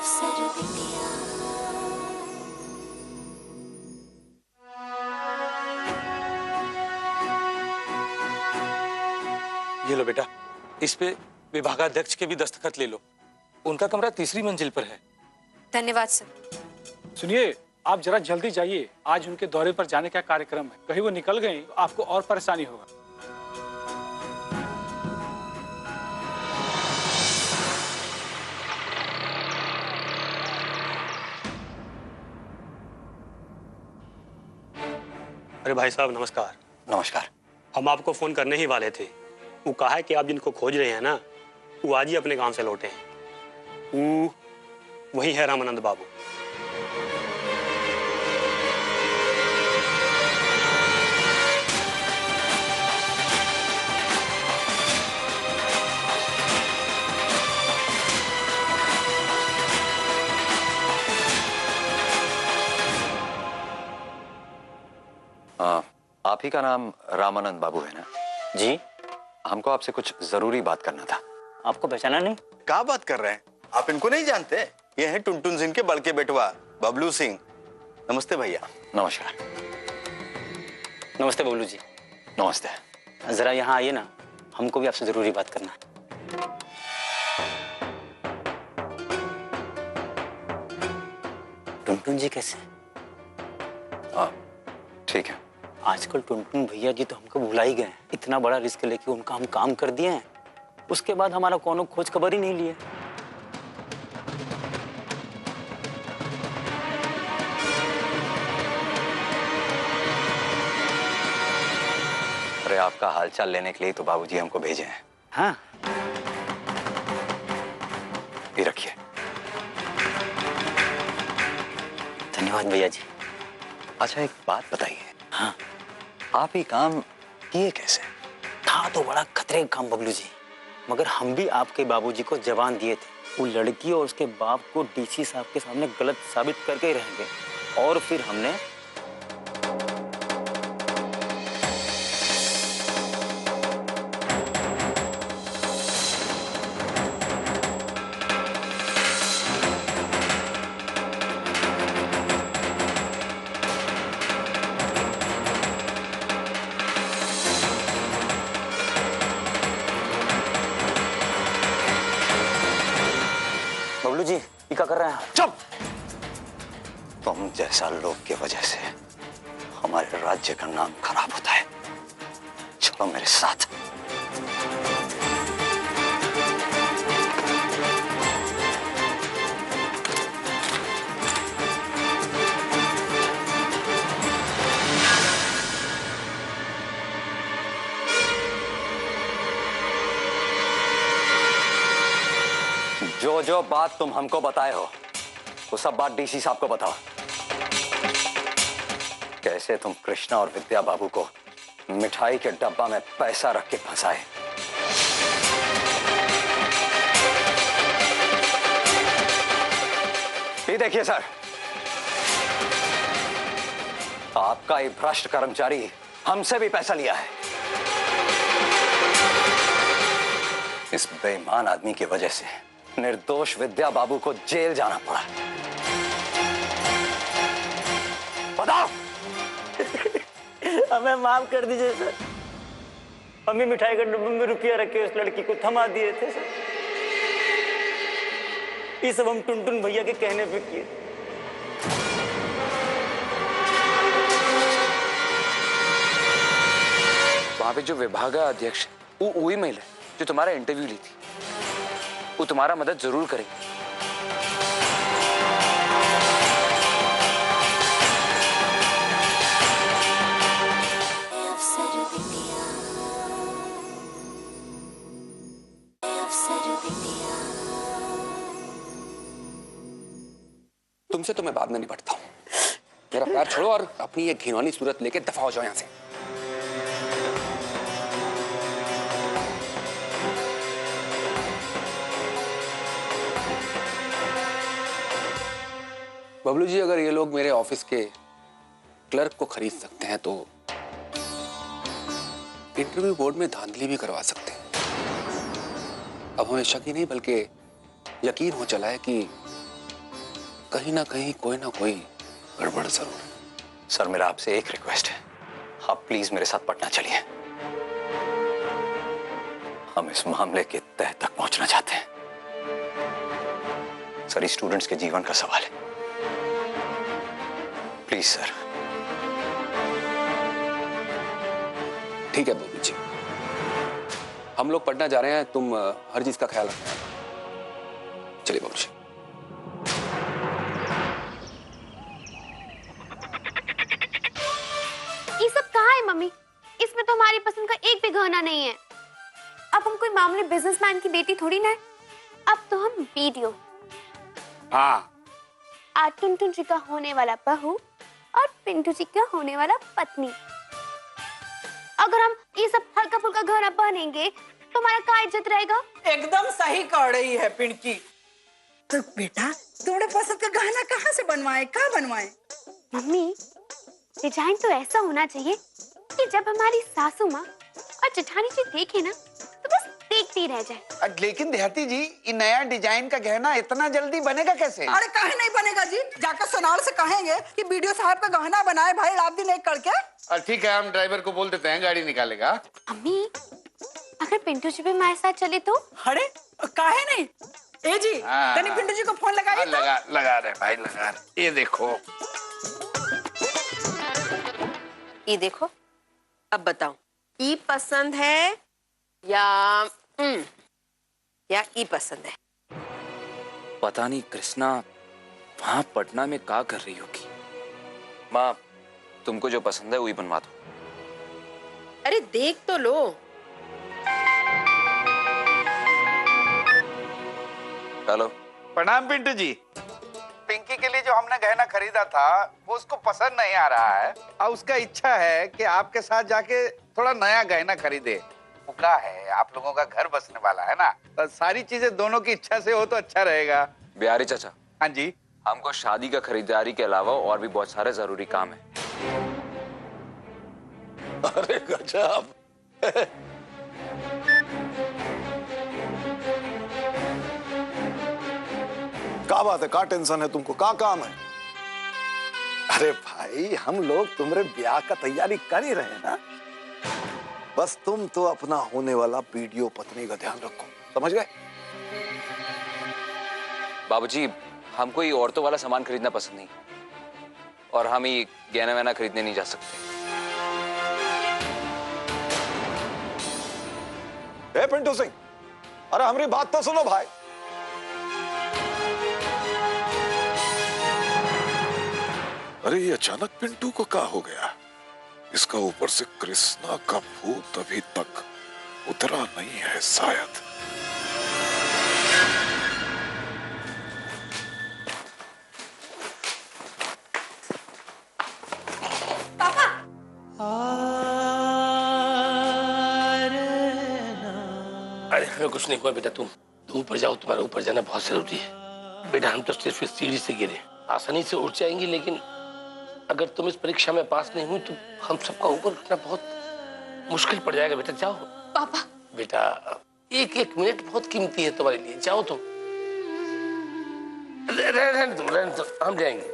ये लो बेटा, इस पे विभागाध्यक्ष के भी दस्तखत ले लो। उनका कमरा तीसरी मंजिल पर है। धन्यवाद सर। सुनिए, आप जरा जल्दी जाइए, आज उनके दौरे पर जाने का कार्यक्रम है। कहीं वो निकल गए तो आपको और परेशानी होगा। अरे भाई साहब नमस्कार। नमस्कार। हम आपको फोन करने ही वाले थे। वो कहा है कि आप जिनको खोज रहे हैं ना, वो आज ही अपने गांव से लौटे हैं। वो वही है रामानंद बाबू। आप ही का नाम रामानंद बाबू है ना? जी। हमको आपसे कुछ जरूरी बात करना था। आपको पहचाना नहीं? क्या बात कर रहे हैं आप? इनको नहीं जानते? ये हैं टुनटुन सिंह के बड़के बेटवा बबलू सिंह। नमस्ते भैया। नमस्कार। नमस्ते बबलू जी। नमस्ते। जरा यहाँ आइए ना, हमको भी आपसे जरूरी बात करना है। टुनटुन जी कैसे? हाँ ठीक है। आजकल टुनटुन भैया जी तो हमको भुला ही गए। इतना बड़ा रिस्क लेके उनका हम काम कर दिए हैं, उसके बाद हमारा कोनो खोज खबर ही नहीं लिए। अरे आपका हालचाल लेने के लिए तो बाबूजी हमको भेजे हैं। हाँ ये रखिए। धन्यवाद भैया जी। अच्छा एक बात बताइए। हाँ। आप ये काम किए कैसे? था तो बड़ा खतरे का काम बबलू जी, मगर हम भी आपके बाबूजी को जवान दिए थे। वो लड़की और उसके बाप को डीसी साहब के सामने गलत साबित करके ही रहेंगे, और फिर हमने बबलू जी ये क्या कर रहे हैं? चुप! तुम जैसा लोग की वजह से हमारे राज्य का नाम खराब होता है। चलो मेरे साथ। जो जो बात तुम हमको बताए हो वो सब बात डीसी साहब को बताओ। कैसे तुम कृष्णा और विद्या बाबू को मिठाई के डब्बा में पैसा रख के फंसाए। ये देखिए सर, आपका ये भ्रष्ट कर्मचारी हमसे भी पैसा लिया है। इस बेईमान आदमी की वजह से निर्दोष विद्या बाबू को जेल जाना पड़ा। बताओ। हमें माफ कर दीजिए सर, हम ही मिठाई के डब्बे में रुपया रख के उस लड़की को थमा दिए थे सर। ये सब हम टुनटुन भैया के कहने पे किए। वहां पे जो विभागाध्यक्ष वो वही महिला जो तुम्हारा इंटरव्यू ली थी, वो तुम्हारा मदद जरूर करेगी। तुमसे तो मैं बाद में निपटता हूं। मेरा पैर छोड़ो और अपनी ये घिनौनी सूरत लेके दफा हो जाओ यहां से। बबलू जी, अगर ये लोग मेरे ऑफिस के क्लर्क को खरीद सकते हैं तो इंटरव्यू बोर्ड में धांधली भी करवा सकते हैं। अब हमें शक ही नहीं बल्कि यकीन हो चला है कि कहीं ना कोई गड़बड़ जरूर है। सर मेरा आपसे एक रिक्वेस्ट है, आप प्लीज मेरे साथ पटना चलिए। हम इस मामले के तह तक पहुंचना चाहते हैं। सर स्टूडेंट्स के जीवन का सवाल है, प्लीज सर। ठीक है बबलू जी, हम लोग पटना जा रहे हैं, तुम हर चीज का ख्याल रखना। चलिए बबलू जी। ये सब कहाँ है मम्मी? इसमें तो हमारी पसंद का एक भी गहना नहीं है। अब हम कोई मामूली बिजनेसमैन की बेटी थोड़ी ना है, अब तो हम वीडियो। हाँ, आज टुनटुन जी का होने वाला बहू और पिंटू जी का होने वाला पत्नी। अगर हम ये सब हल्का फुल्का गहना पहनेंगे तो हमारा क्या इज्जत रहेगा? एकदम सही कह रही है पिंकी। तो बेटा तुम्हारे पसंद का गहना कहाँ से बनवाए, कहाँ बनवाए? मम्मी डिजाइन तो ऐसा होना चाहिए कि जब हमारी सासू माँ और जेठानी जी देखे ना तो बस देखती रह जाए। लेकिन देहाती जी, ये नया डिजाइन का गहना इतना जल्दी बनेगा कैसे? अरे काहे नहीं बनेगा जी, जाकर सोनार से कहेंगे कि वीडियो साहब का गहना बनाए भाई रात दिन एक करके। ठीक है, हम ड्राइवर को बोल देते हैं, गाड़ी निकालेगा। मम्मी अगर पिंटू जी भी हमारे साथ चले तो? अरे काहे नहीं। ए जी तनी पिंटू जी को फोन लगाइए। लगा रहे भाई, लगा रहे। ये देखो, ये देखो, अब बताओ ई पसंद है या ई पसंद है? पता नहीं कृष्णा वहां पटना में क्या कर रही होगी। माँ तुमको जो पसंद है वही बनवा दो। अरे देख तो लो। हेलो। प्रणाम पिंटू जी। पिंकी के लिए जो हमने गहना खरीदा था वो उसको पसंद नहीं आ रहा है और उसका इच्छा है कि आपके साथ जाके थोड़ा नया गहना खरीदे। वो क्या है, आप लोगों का घर बसने वाला है ना, तो सारी चीजें दोनों की इच्छा से हो तो अच्छा रहेगा। बिहारी चाचा। हाँ जी। हमको शादी का खरीदारी के अलावा और भी बहुत सारे जरूरी काम है। अरे गजब। क्या बात है, क्या टेंशन है तुमको, क्या काम है? अरे भाई हम लोग तुम्हारे ब्याह का तैयारी कर ही रहे हैं ना, बस तुम तो अपना होने वाला वीडियो पत्नी का ध्यान रखो, समझ गए? बाबूजी हमको ये औरतों वाला सामान खरीदना पसंद नहीं और हम ये गहना वहना खरीदने नहीं जा सकते। ए पिंटू सिंह, अरे हमारी बात तो सुनो भाई। अरे ये अचानक पिंटू को क्या हो गया? इसका ऊपर से कृष्णा का भूत अभी तक उतरा नहीं है शायद। पापा अरे कुछ नहीं हुआ बेटा, तुम ऊपर जाओ, तुम्हारा ऊपर जाना बहुत जरूरी है। बेटा हम तो सिर्फ इस सीढ़ी से गिरे, आसानी से उठ जाएंगे, लेकिन अगर तुम इस परीक्षा में पास नहीं हुई तो हम सबका ऊपर उठना बहुत मुश्किल पड़ जाएगा। बेटा जाओ। पापा बेटा एक एक मिनट बहुत कीमती है तुम्हारे लिए, जाओ तुम। रहने दो, हम जाएंगे।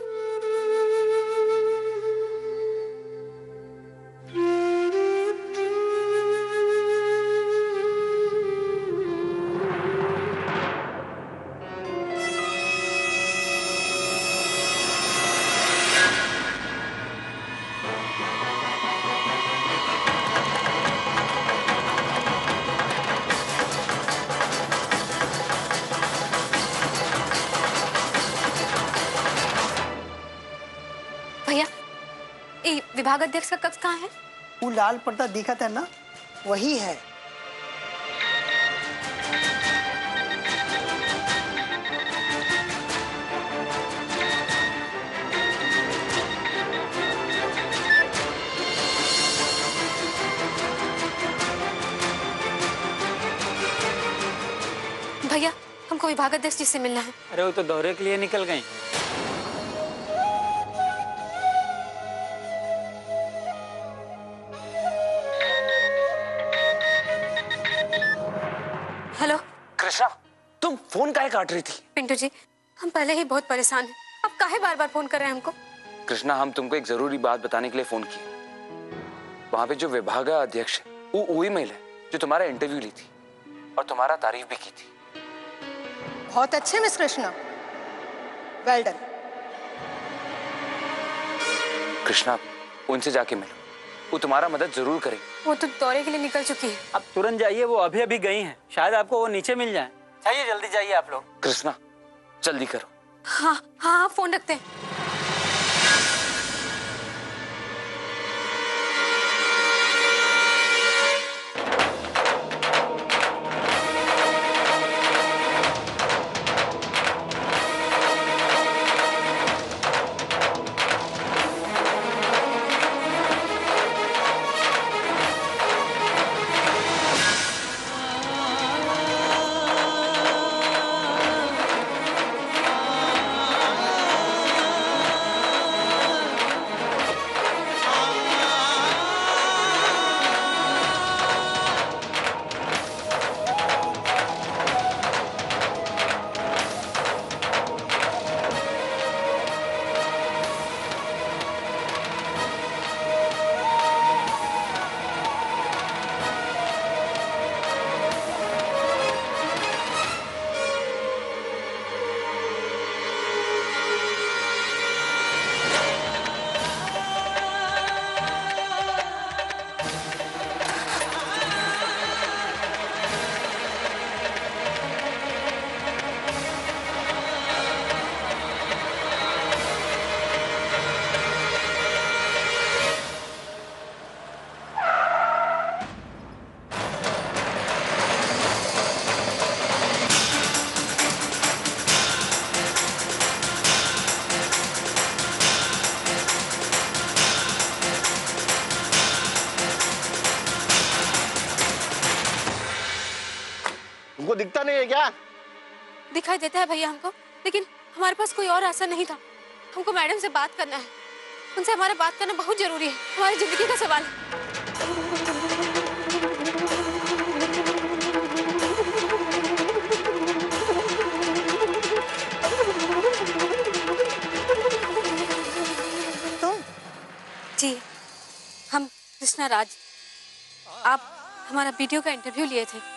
विभाग अध्यक्ष का कक्ष कहाँ है? वो लाल पर्दा दिखा था ना, वही है। भैया हमको विभाग अध्यक्ष जी से मिलना है। अरे वो तो दौरे के लिए निकल गई। हेलो कृष्णा, तुम फोन काहे काट रही थी? पिंटू जी हम पहले ही बहुत परेशान हैं, अब काहे बार बार फोन कर रहे हैं हमको? कृष्णा, हम तुमको एक जरूरी बात बताने के लिए फोन किए। वहां पे जो विभाग अध्यक्ष है वो वही महिला है जो तुम्हारा इंटरव्यू ली थी और तुम्हारा तारीफ भी की थी। बहुत अच्छे miss Krishna, well done. Krishna, उनसे जाके मिलो, वो तुम्हारा मदद जरूर करेंगे। वो तो दौरे के लिए निकल चुकी है। अब तुरंत जाइए, वो अभी अभी गई हैं, शायद आपको वो नीचे मिल जाए। चाहिए, जल्दी जाइए आप लोग। कृष्णा, जल्दी करो। हाँ हाँ हाँ, फोन रखते हैं। तुमको दिखता नहीं है क्या? दिखाई देता है भैया हमको, लेकिन हमारे पास कोई और रास्ता नहीं था। हमको मैडम से बात करना है, उनसे हमारा बात करना बहुत जरूरी है, हमारी जिंदगी का सवाल है। जी, हम कृष्णा राज, आप हमारा वीडियो का इंटरव्यू लिए थे।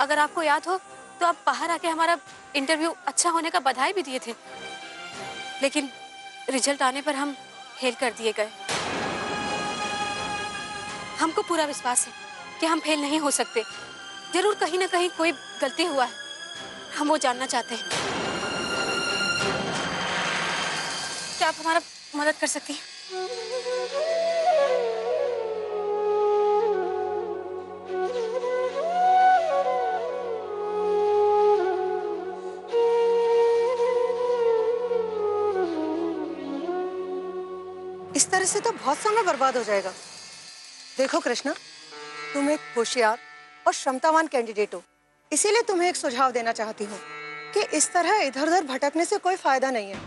अगर आपको याद हो तो आप बाहर आके हमारा इंटरव्यू अच्छा होने का बधाई भी दिए थे, लेकिन रिजल्ट आने पर हम फेल कर दिए गए। हमको पूरा विश्वास है कि हम फेल नहीं हो सकते। जरूर कहीं ना कहीं कोई गलती हुआ है, हम वो जानना चाहते हैं। क्या आप हमारा मदद कर सकती हैं? इस तरह से तो बहुत समय बर्बाद हो जाएगा। देखो कृष्णा, तुम एक होशियार और क्षमतावान कैंडिडेट हो, इसीलिए तुम्हें एक सुझाव देना चाहती हूँ कि इस तरह इधर उधर भटकने से कोई फायदा नहीं है।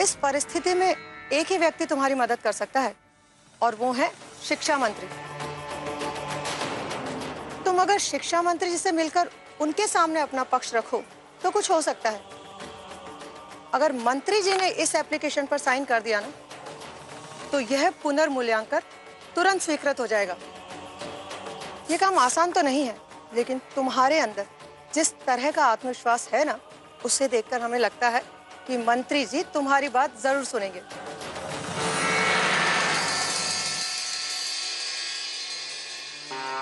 इस परिस्थिति में एक ही व्यक्ति तुम्हारी मदद कर सकता है और वो है शिक्षा मंत्री। तुम अगर शिक्षा मंत्री जी से मिलकर उनके सामने अपना पक्ष रखो तो कुछ हो सकता है। अगर मंत्री जी ने इस एप्लीकेशन पर साइन कर दिया ना, तो यह पुनर्मूल्यांकन तुरंत स्वीकृत हो जाएगा। यह काम आसान तो नहीं है, लेकिन तुम्हारे अंदर जिस तरह का आत्मविश्वास है ना, उसे देखकर हमें लगता है कि मंत्री जी तुम्हारी बात जरूर सुनेंगे।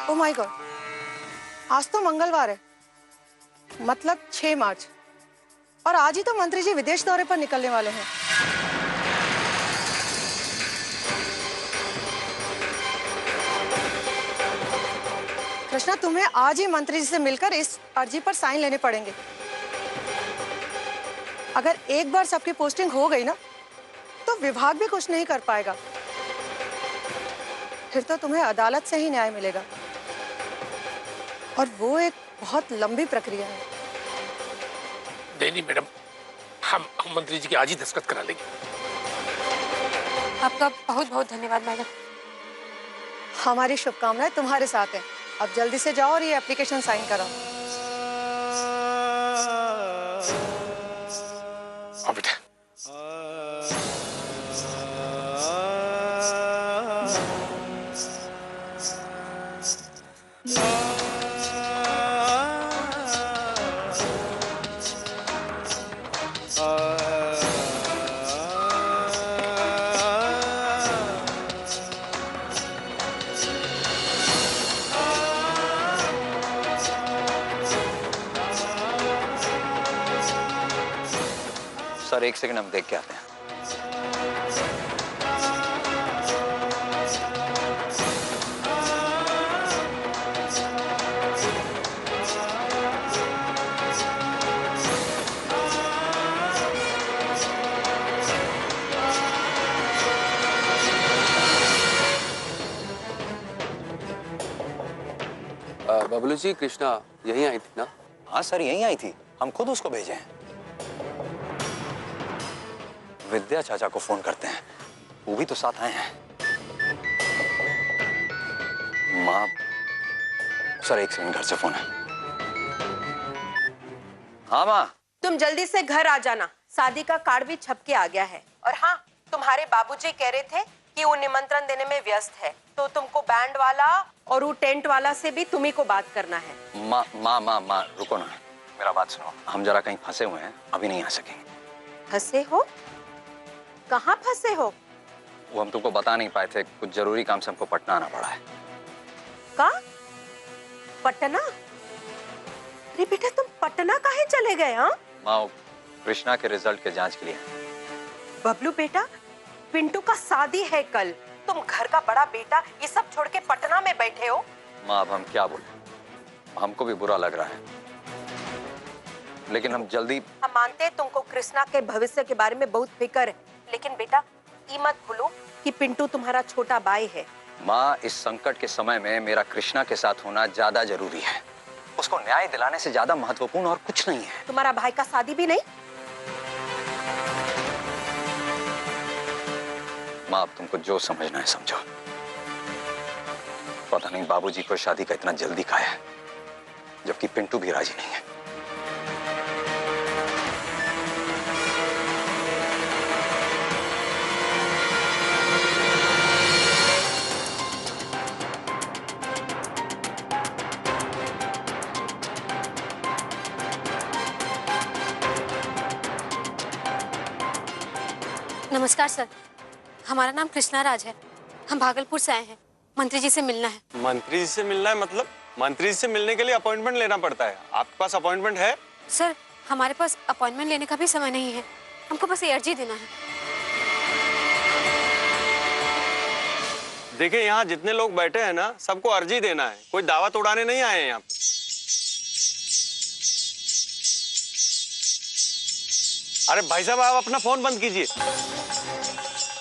ओह माय गॉड, आज तो मंगलवार है, मतलब 6 मार्च, और आज ही तो मंत्री जी विदेश दौरे पर निकलने वाले हैं। कृष्णा, तुम्हें आज ही मंत्री जी से मिलकर इस अर्जी पर साइन लेने पड़ेंगे। अगर एक बार सबकी पोस्टिंग हो गई ना, तो विभाग भी कुछ नहीं कर पाएगा। फिर तो तुम्हें अदालत से ही न्याय मिलेगा, और वो एक बहुत लंबी प्रक्रिया है। नहीं मैडम, हम मंत्री जी के आज ही दस्तखत करा लेंगे। आपका बहुत बहुत धन्यवाद मैडम। हमारी शुभकामनाएं तुम्हारे साथ हैं। अब जल्दी से जाओ और ये एप्लीकेशन साइन कराओ। सर एक सेकंड हम देख के आते हैं। बबलू जी, कृष्णा यहीं आई थी ना? हाँ सर, यहीं आई थी, हम खुद उसको भेजे हैं। विद्या चाचा को फोन करते हैं, वो भी तो साथ आए हैं। माँ, सर एक सेकंड, घर से फोन है। हाँ माँ। तुम जल्दी से घर आ जाना, शादी का कार्ड भी छप के आ गया है। और हाँ, तुम्हारे बाबूजी कह रहे थे कि वो निमंत्रण देने में व्यस्त है, तो तुमको बैंड वाला और वो टेंट वाला से भी तुम्ही को बात करना है। माँ रुको ना, मेरा बात सुनो। हम जरा कहीं फंसे हुए हैं, अभी नहीं आ सकेंगे। फंसे हो? कहाँ फंसे हो? वो हम तुमको बता नहीं पाए थे, कुछ जरूरी काम से हमको पटना आना पड़ा है। कहाँ? पटना? अरे बेटा, तुम पटना काहे चले गए? हाँ माँ, कृष्णा के रिजल्ट के जांच के लिए। बबलू बेटा, पिंटू का शादी है कल, तुम घर का बड़ा बेटा ये सब छोड़ के पटना में बैठे हो। माँ अब हम क्या बोले, हमको भी बुरा लग रहा है, लेकिन हम जल्दी। हम मानते हैं तुमको कृष्णा के भविष्य के बारे में बहुत फिक्र है, लेकिन बेटा ये मत भूलो कि पिंटू तुम्हारा छोटा भाई है। माँ, इस संकट के समय में मेरा कृष्णा के साथ होना ज्यादा जरूरी है। उसको न्याय दिलाने से ज्यादा महत्वपूर्ण और कुछ नहीं है। तुम्हारा भाई का शादी भी नहीं? माँ, अब तुमको जो समझना है समझो। पता नहीं बाबूजी को शादी का इतना जल्दी कहा है, जबकि पिंटू भी राजी नहीं है। नमस्कार सर, हमारा नाम कृष्णा राज है, हम भागलपुर से आए हैं, मंत्री जी से मिलना है। मंत्री जी से मिलना है? मतलब मंत्री जी से मिलने के लिए अपॉइंटमेंट लेना पड़ता है? आपके पास अपॉइंटमेंट है? सर, हमारे पास अपॉइंटमेंट लेने का भी समय नहीं है, हमको बस अर्जी देना है। देखिए, यहाँ जितने लोग बैठे हैं ना, सबको अर्जी देना है, कोई दावत उड़ाने नहीं आए हैं यहाँ पे। अरे भाई साहब, आप अपना फोन बंद कीजिए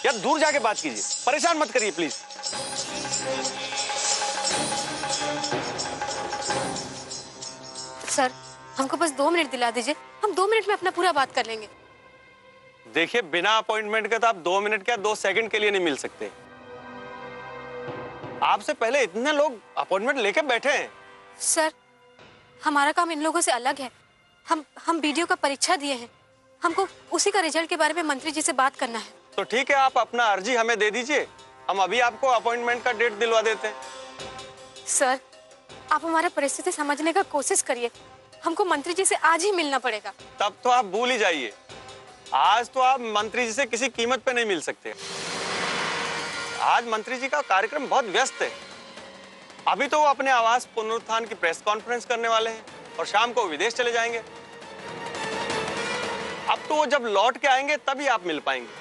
या दूर जाके बात कीजिए, परेशान मत करिए प्लीज। सर, हमको बस 2 मिनट दिला दीजिए, हम 2 मिनट में अपना पूरा बात कर लेंगे। देखिए, बिना अपॉइंटमेंट के तो आप 2 मिनट क्या 2 सेकंड के लिए नहीं मिल सकते। आपसे पहले इतने लोग अपॉइंटमेंट लेके बैठे हैं। सर, हमारा काम इन लोगों से अलग है, हम वीडियो का परीक्षा दिए हैं, हमको उसी का रिजल्ट के बारे में मंत्री जी से बात करना है। तो ठीक है, आप अपना अर्जी हमें दे दीजिए, हम अभी आपको अपॉइंटमेंट का डेट दिलवा देते हैं। सर, आप हमारा परिस्थिति समझने का कोशिश करिए, हमको मंत्री जी से आज ही मिलना पड़ेगा। तब तो आप भूल ही जाइए, आज तो आप मंत्री जी से किसी कीमत पे नहीं मिल सकते। आज मंत्री जी का कार्यक्रम बहुत व्यस्त है। अभी तो वो अपने आवास पुनरुत्थान की प्रेस कॉन्फ्रेंस करने वाले हैं और शाम को विदेश चले जाएंगे। अब तो वो जब लौट के आएंगे तभी आप मिल पाएंगे।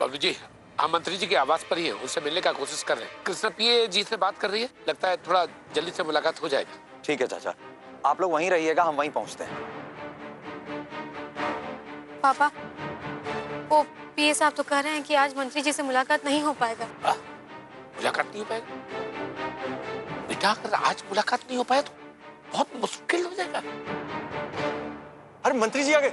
बबलू जी, हम मंत्री जी के आवास पर ही हैं, उनसे मिलने का कोशिश कर रहे हैं। कृष्णा पीए जी से बात कर रही है, लगता है थोड़ा जल्दी से मुलाकात हो जाएगी। ठीक है चाचा, आप लोग वहीं रहिएगा, हम वहीं पहुंचते हैं। पापा, वो पीए साहब तो कह रहे हैं कि आज मंत्री जी से मुलाकात नहीं हो पाएगा। मुलाकात नहीं हो पाएगा बेटा? अगर आज मुलाकात नहीं हो पाया तो बहुत मुश्किल हो जाएगा। अरे मंत्री जी आ गए।